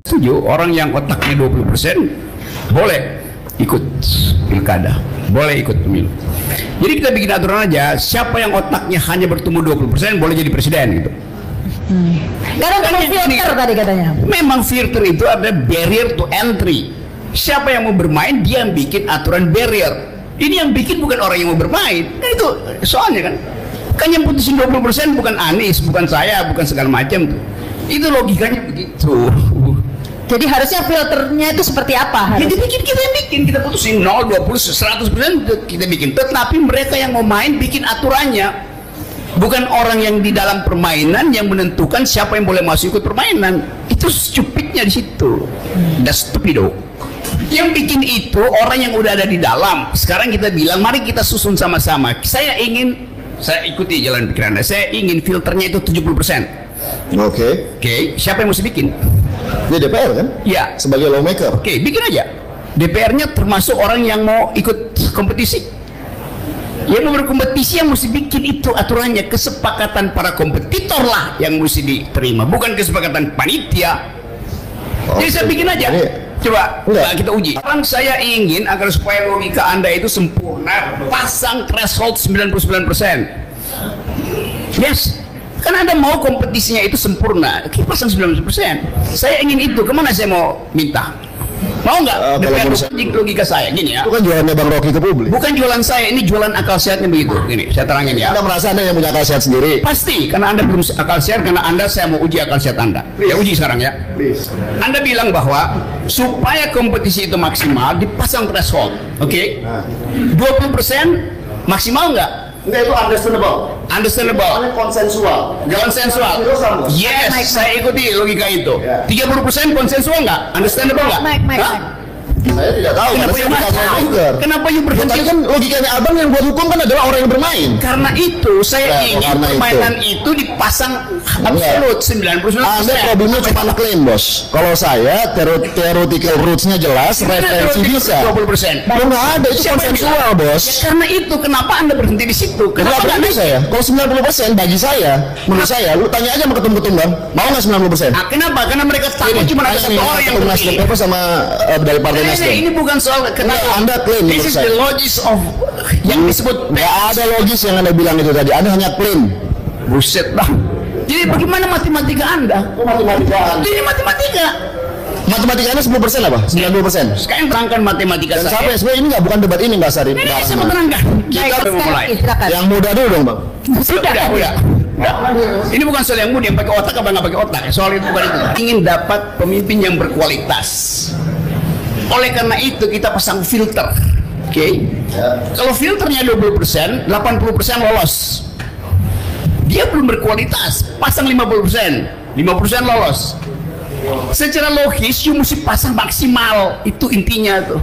setuju orang yang otaknya 20% boleh ikut pilkada, boleh ikut pemilu. Jadi kita bikin aturan aja, siapa yang otaknya hanya bertumbuh 20% boleh jadi presiden gitu. Karena filter tadi katanya. Memang filter itu ada barrier to entry. Siapa yang mau bermain, dia yang bikin aturan barrier. Ini yang bikin bukan orang yang mau bermain. Nah, itu soalnya kan yang putusin 20% bukan Anies, bukan saya, bukan segala macam tuh. Itu logikanya begitu. Jadi harusnya filternya itu seperti apa? Ya, kita putusin 0, 20, 100% kita bikin. Tetapi mereka yang mau main bikin aturannya, bukan orang yang di dalam permainan yang menentukan siapa yang boleh masuk ikut permainan. Itu stupidnya di situ. That's stupido. Yang bikin itu orang yang udah ada di dalam. Sekarang kita bilang mari kita susun sama-sama. Saya ikuti jalan pikiran Anda. Saya ingin filternya itu 70%. Oke. Siapa yang mesti bikin? Dia DPR kan? Ya. Sebagai lawmaker. Oke, bikin aja. DPR-nya termasuk orang yang mau ikut kompetisi. Yang mau berkompetisi yang mesti bikin itu aturannya. Kesepakatan para kompetitor lah yang mesti diterima, bukan kesepakatan panitia. Jadi saya bikin aja. Coba kita uji. Sekarang saya ingin agar supaya logika Anda itu sempurna, pasang threshold 99%. Yes. Kan Anda mau kompetisinya itu sempurna, kita pasang 90%. Saya ingin itu, kemana saya mau minta? Mau nggak? Dengan logika saya, gini ya. Itu kan jualannya Bang Rocky ke publik. Bukan jualan saya, ini jualan akal sehatnya begitu. Gini, saya terangin ya. Anda merasa Anda yang punya akal sehat sendiri? Pasti, karena Anda belum akal sehat, karena saya mau uji akal sehat Anda. Ya uji sekarang ya. Anda bilang bahwa supaya kompetisi itu maksimal, dipasang threshold, oke? 20% maksimal nggak? Enggak, itu understandable. Konsensual. Yes, saya ikuti logika itu. 30% konsensual nggak? Understandable nggak? Saya tidak tahu. Kenapa you berhenti? Tadi kan logikanya abang yang buat hukum kan adalah orang yang bermain. Karena itu saya ingin permainan itu dipasang absolut 99%. Anda problemnya cuma klaim, bos. Kalau saya theoretical roots-nya jelas, referensi bisa. 20%. Nggak ada, itu konsensual, bos. Karena itu kenapa Anda berhenti di situ? Kenapa nggak saya? Kalau 90% bagi saya, menurut saya, lu tanya aja sama ketum-ketum bang, mau nggak 90%? Kenapa? Karena mereka takut cuma ada satu orang yang terpilih. Sama dari partai Nasdem. Ini bukan soal kenapa Anda klaim. This is the logis of yang disebut. Nggak ada logis yang Anda bilang itu tadi. Anda hanya klaim. Buset bang. Jadi bagaimana matematika Anda? Ini matematika. Matematika Anda 10% apa? 90%. Sekarang terangkan matematika dan saya. Siapa sebenarnya ini nggak bukan debat ini Mbak Sari. Ini saya mau terangkan. Kita udah mulai. Yang muda dulu dong bang. Udah. Ini bukan soal yang muda yang pakai otak apa nggak pakai otak. Soal itu bukan itu. Ingin dapat pemimpin yang berkualitas. Oleh karena itu kita pasang filter, oke? Kalau filternya 20%, 80% lolos. Dia belum berkualitas, pasang 50%, 50% lolos. Secara logis, you mesti pasang maksimal, itu intinya tuh.